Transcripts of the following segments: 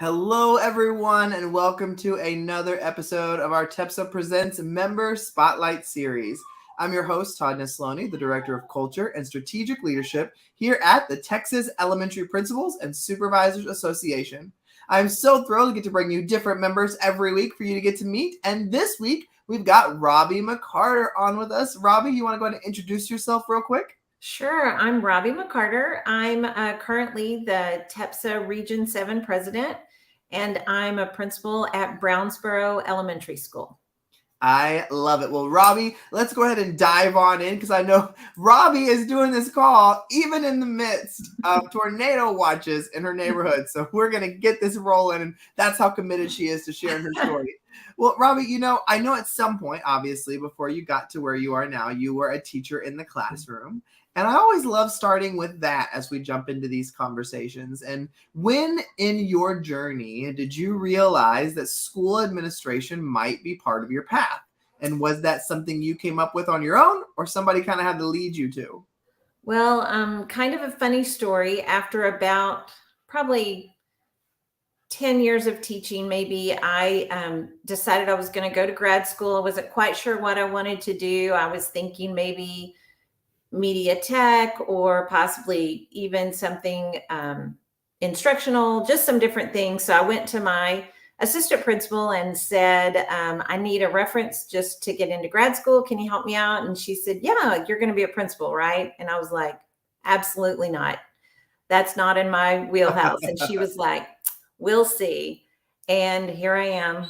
Hello, everyone, and welcome to another episode of our TEPSA Presents Member Spotlight series. I'm your host, Todd Neslony, the Director of Culture and Strategic Leadership here at the Texas Elementary Principals and Supervisors Association. I'm so thrilled to get to bring you different members every week for you to get to meet, and this week we've got Robbi McCarter on with us. Robbi, you want to go ahead and introduce yourself real quick? Sure. I'm Robbi McCarter. I'm currently the TEPSA Region 7 president, and I'm a principal at Brownsboro Elementary School. I love it. Well, Robbi, let's go ahead and dive on in because I know Robbi is doing this call even in the midst of tornado watches in her neighborhood. So we're going to get this rolling, and that's how committed she is to sharing her story. Well, Robbi, I know at some point, obviously, before you got to where you are now, you were a teacher in the classroom. And I always love starting with that as we jump into these conversations. And when in your journey did you realize that school administration might be part of your path? And was that something you came up with on your own, or somebody kind of had to lead you to? Well, kind of a funny story. After about probably 10 years of teaching, maybe, I decided I was going to go to grad school. I wasn't quite sure what I wanted to do. I was thinking maybe media tech or possibly even something instructional, just some different things. So I went to my assistant principal and said, I need a reference just to get into grad school. Can you help me out? And she said, yeah, you're going to be a principal, right? And I was like, absolutely not. That's not in my wheelhouse. And she was like, we'll see. And here I am,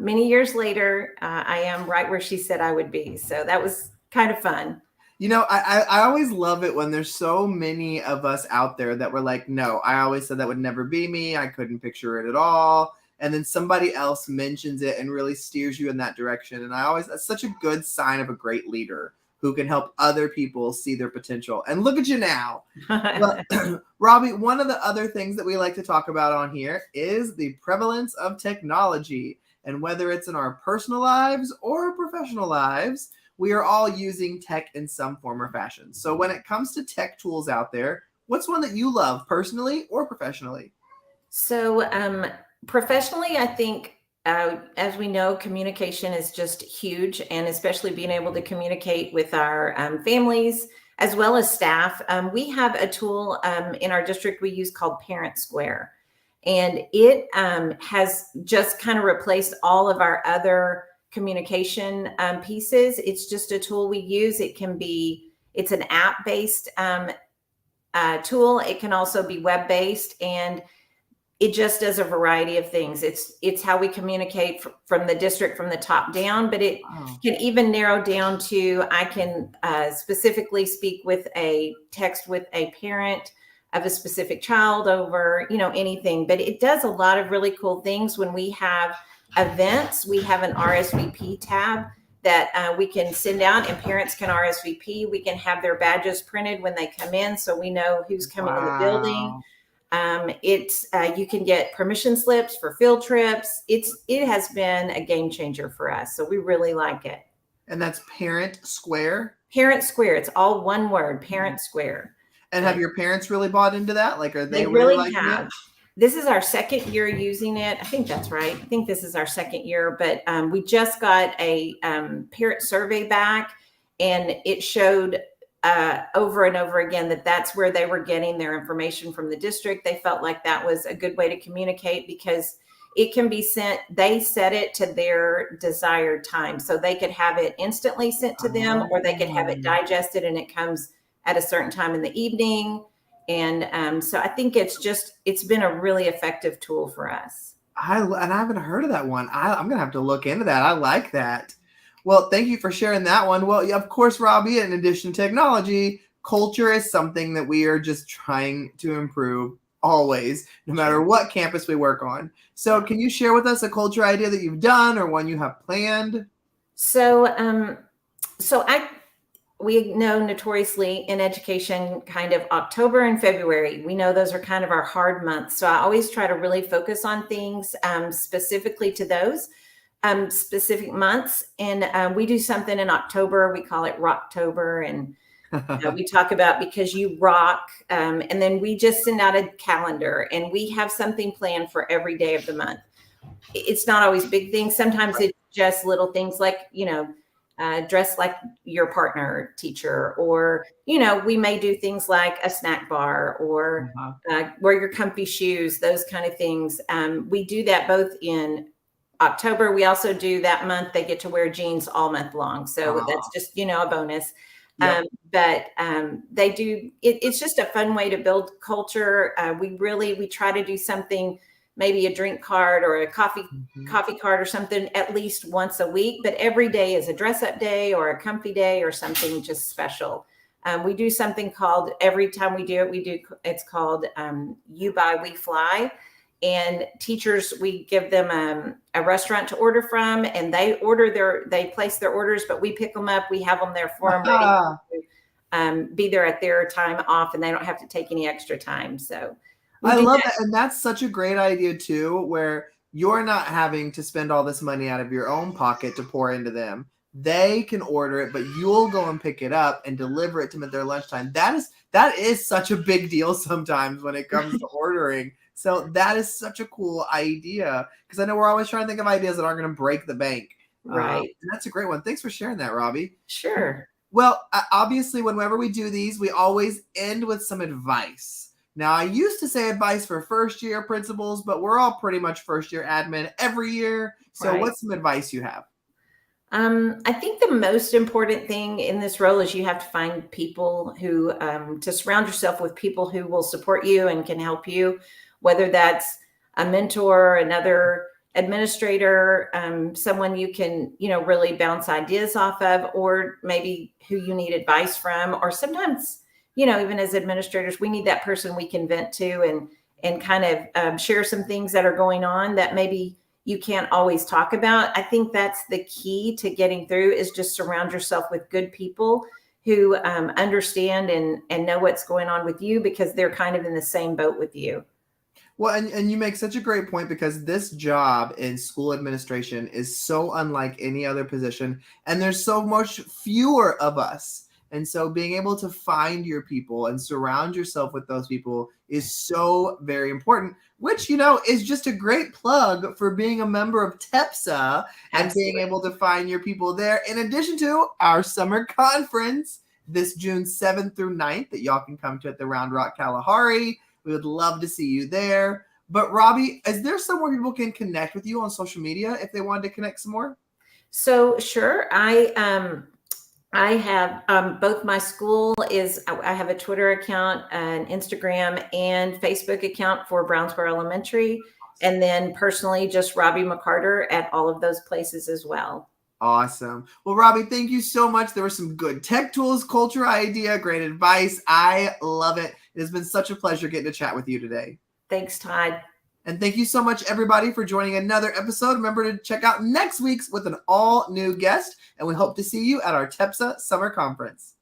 many years later, I am right where she said I would be. So that was kind of fun. I always love it when there's so many of us out there that were like, no, I always said that would never be me. I couldn't picture it at all. And then somebody else mentions it and really steers you in that direction. And that's such a good sign of a great leader who can help other people see their potential. And look at you now. But, Robbi, one of the other things that we like to talk about on here is the prevalence of technology. And whether it's in our personal lives or professional lives, we are all using tech in some form or fashion. So when it comes to tech tools out there, what's one that you love personally or professionally? So professionally, I think, as we know, communication is just huge, and especially being able to communicate with our families as well as staff. We have a tool in our district we use called Parent Square, and it has just kind of replaced all of our other communication pieces. It's just a tool we use. It's an app-based tool. It can also be web-based, and it just does a variety of things. It's how we communicate from the district from the top down, but it can even narrow down to, I can specifically speak with a text with a parent of a specific child over, anything, but it does a lot of really cool things. When we have events, we have an RSVP tab that we can send out, and parents can RSVP. We can have their badges printed when they come in, so we know who's coming in the building. You can get permission slips for field trips. It has been a game changer for us, so we really like it. And that's Parent Square? Parent Square. It's all one word, Parent Square. And have your parents really bought into that? Like, are they really liking it? This is our second year using it. I think that's right. I think this is our second year, but we just got a parent survey back, and it showed over and over again that that's where they were getting their information from the district. They felt like that was a good way to communicate because it can be sent. They set it to their desired time. So they could have it instantly sent to them, or they could have it digested and it comes at a certain time in the evening. And so I think it's been a really effective tool for us. I haven't heard of that one. I'm going to have to look into that. I like that. Well, thank you for sharing that one. Well, of course, Robbi, in addition to technology, culture is something that we are just trying to improve always, no matter what campus we work on. So can you share with us a culture idea that you've done or one you have planned? We know notoriously in education, kind of October and February, we know those are kind of our hard months. So I always try to really focus on things specifically to those specific months. And we do something in October. We call it Rocktober. And We talk about because you rock. And then we just send out a calendar and we have something planned for every day of the month. It's not always big things. Sometimes it's just little things like, dress like your partner teacher, or, we may do things like a snack bar or wear your comfy shoes, those kind of things. We do that both in October. We also do that month, they get to wear jeans all month long. So that's just, a bonus. Yep. But they do, it's just a fun way to build culture. We try to do something, maybe a drink card or a coffee card or something at least once a week, but every day is a dress up day or a comfy day or something just special. We do something called, every time we do it, it's called You Buy, We Fly. And teachers, we give them a restaurant to order from, and they place their orders, but we pick them up. We have them there for them, ready to be there at their time off, and they don't have to take any extra time. So I love that. And that's such a great idea too, where you're not having to spend all this money out of your own pocket to pour into them. They can order it, but you'll go and pick it up and deliver it to them at their lunchtime. That is such a big deal sometimes when it comes to ordering. So that is such a cool idea, because I know we're always trying to think of ideas that aren't going to break the bank. Right. And that's a great one. Thanks for sharing that, Robbi. Sure. Well, obviously, whenever we do these, we always end with some advice. Now, I used to say advice for first-year principals, but we're all pretty much first-year admin every year. So what's some advice you have? I think the most important thing in this role is you have to find people who, to surround yourself with people who will support you and can help you, whether that's a mentor, another administrator, someone you can, really bounce ideas off of, or maybe who you need advice from, or sometimes, even as administrators, we need that person we can vent to and kind of share some things that are going on that maybe you can't always talk about. I think that's the key to getting through, is just surround yourself with good people who understand and know what's going on with you, because they're kind of in the same boat with you. Well, and you make such a great point, because this job in school administration is so unlike any other position, and there's so much fewer of us. And so being able to find your people and surround yourself with those people is so very important, which, is just a great plug for being a member of TEPSA and being able to find your people there, in addition to our summer conference this June 7th through 9th that y'all can come to at the Round Rock Kalahari. We would love to see you there. But Robbi, is there somewhere people can connect with you on social media if they wanted to connect some more? So sure. I have both my school I have a Twitter account, an Instagram and Facebook account for Brownsboro Elementary. And then personally, just Robbi McCarter at all of those places as well. Awesome. Well, Robbi, thank you so much. There were some good tech tools, culture idea, great advice. I love it. It has been such a pleasure getting to chat with you today. Thanks, Todd. And thank you so much, everybody, for joining another episode. Remember to check out next week's with an all-new guest, and we hope to see you at our TEPSA Summer Conference.